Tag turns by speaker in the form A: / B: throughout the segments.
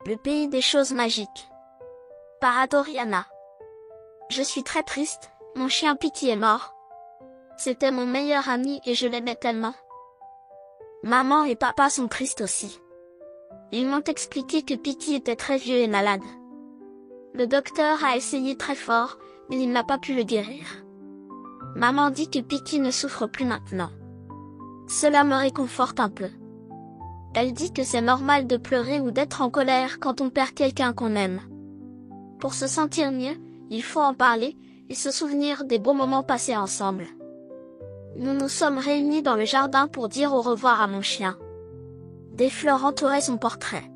A: Le pays des choses magiques. Par Adoriana. Je suis très triste, mon chien Pity est mort. C'était mon meilleur ami et je l'aimais tellement. Maman et papa sont tristes aussi. Ils m'ont expliqué que Pity était très vieux et malade. Le docteur a essayé très fort, mais il n'a pas pu le guérir. Maman dit que Pity ne souffre plus maintenant. Cela me réconforte un peu. Elle dit que c'est normal de pleurer ou d'être en colère quand on perd quelqu'un qu'on aime. Pour se sentir mieux, il faut en parler et se souvenir des beaux moments passés ensemble. Nous nous sommes réunis dans le jardin pour dire au revoir à mon chien. Des fleurs entouraient son portrait.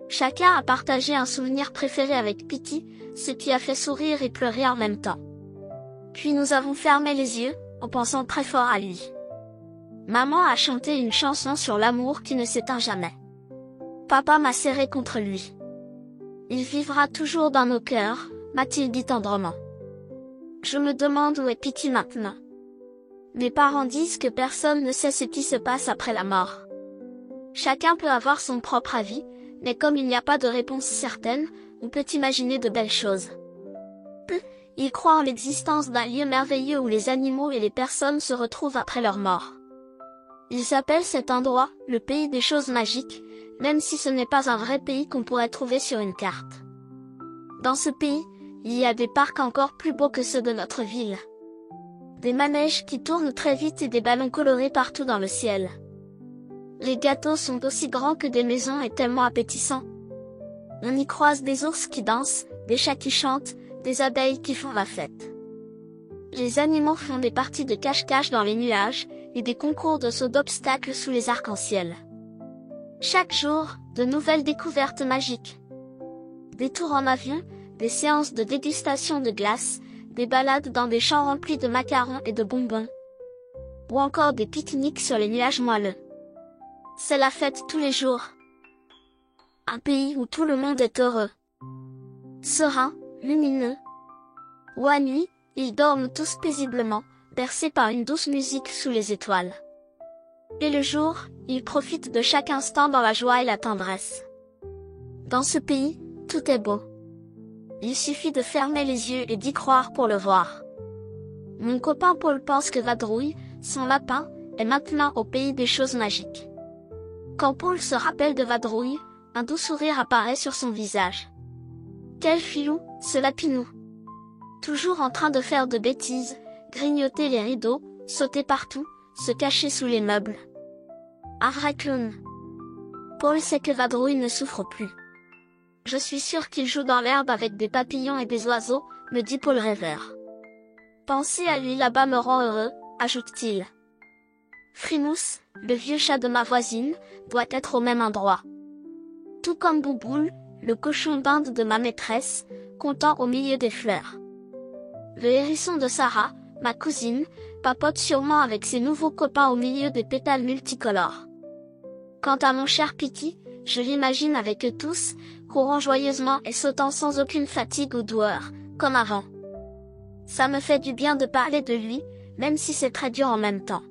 A: Chacun a partagé un souvenir préféré avec Pity, ce qui a fait sourire et pleurer en même temps. Puis nous avons fermé les yeux, en pensant très fort à lui. Maman a chanté une chanson sur l'amour qui ne s'éteint jamais. Papa m'a serré contre lui. Il vivra toujours dans nos cœurs, m'a-t-il dit tendrement. Je me demande où est Pity maintenant. Mes parents disent que personne ne sait ce qui se passe après la mort. Chacun peut avoir son propre avis, mais comme il n'y a pas de réponse certaine, on peut imaginer de belles choses. Ils croient en l'existence d'un lieu merveilleux où les animaux et les personnes se retrouvent après leur mort. Ils appellent cet endroit le pays des choses magiques, même si ce n'est pas un vrai pays qu'on pourrait trouver sur une carte. Dans ce pays, il y a des parcs encore plus beaux que ceux de notre ville. Des manèges qui tournent très vite et des ballons colorés partout dans le ciel. Les gâteaux sont aussi grands que des maisons et tellement appétissants. On y croise des ours qui dansent, des chats qui chantent, des abeilles qui font la fête. Les animaux font des parties de cache-cache dans les nuages, et des concours de saut d'obstacles sous les arcs-en-ciel. Chaque jour, de nouvelles découvertes magiques. Des tours en avion, des séances de dégustation de glace, des balades dans des champs remplis de macarons et de bonbons. Ou encore des pique-niques sur les nuages moelleux. C'est la fête tous les jours. Un pays où tout le monde est heureux. Serein, lumineux. Ou à nuit, ils dorment tous paisiblement, bercés par une douce musique sous les étoiles. Et le jour, ils profitent de chaque instant dans la joie et la tendresse. Dans ce pays, tout est beau. Il suffit de fermer les yeux et d'y croire pour le voir. Mon copain Paul pense que Vadrouille, son lapin, est maintenant au pays des choses magiques. Quand Paul se rappelle de Vadrouille, un doux sourire apparaît sur son visage. Quel filou, ce lapinou! Toujours en train de faire de bêtises, grignoter les rideaux, sauter partout, se cacher sous les meubles. Un vrai clown. Paul sait que Vadrouille ne souffre plus. Je suis sûr qu'il joue dans l'herbe avec des papillons et des oiseaux, me dit Paul rêveur. Penser à lui là-bas me rend heureux, ajoute-t-il. Frimousse, le vieux chat de ma voisine, doit être au même endroit. Tout comme Bouboule, le cochon d'Inde de ma maîtresse, content au milieu des fleurs. Le hérisson de Sarah, ma cousine, papote sûrement avec ses nouveaux copains au milieu des pétales multicolores. Quant à mon cher Pity, je l'imagine avec eux tous, courant joyeusement et sautant sans aucune fatigue ou douleur, comme avant. Ça me fait du bien de parler de lui, même si c'est très dur en même temps.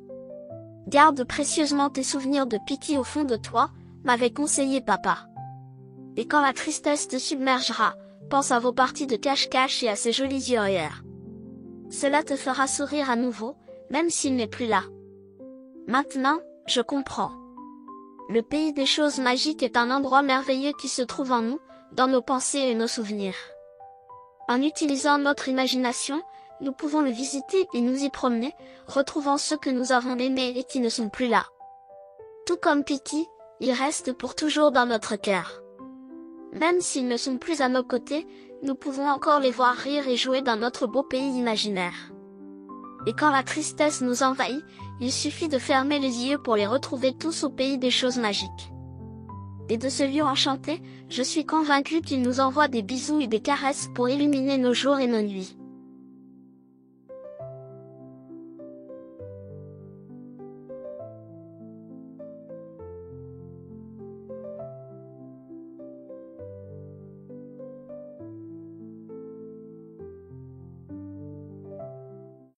A: Garde précieusement tes souvenirs de Pity au fond de toi, m'avait conseillé papa. Et quand la tristesse te submergera, pense à vos parties de cache-cache et à ces jolis yeux hier. Cela te fera sourire à nouveau, même s'il n'est plus là. Maintenant, je comprends. Le pays des choses magiques est un endroit merveilleux qui se trouve en nous, dans nos pensées et nos souvenirs. En utilisant notre imagination, nous pouvons le visiter et nous y promener, retrouvant ceux que nous avons aimés et qui ne sont plus là. Tout comme Pity, ils restent pour toujours dans notre cœur. Même s'ils ne sont plus à nos côtés, nous pouvons encore les voir rire et jouer dans notre beau pays imaginaire. Et quand la tristesse nous envahit, il suffit de fermer les yeux pour les retrouver tous au pays des choses magiques. Et de ce lieu enchanté, je suis convaincue qu'il nous envoie des bisous et des caresses pour illuminer nos jours et nos nuits.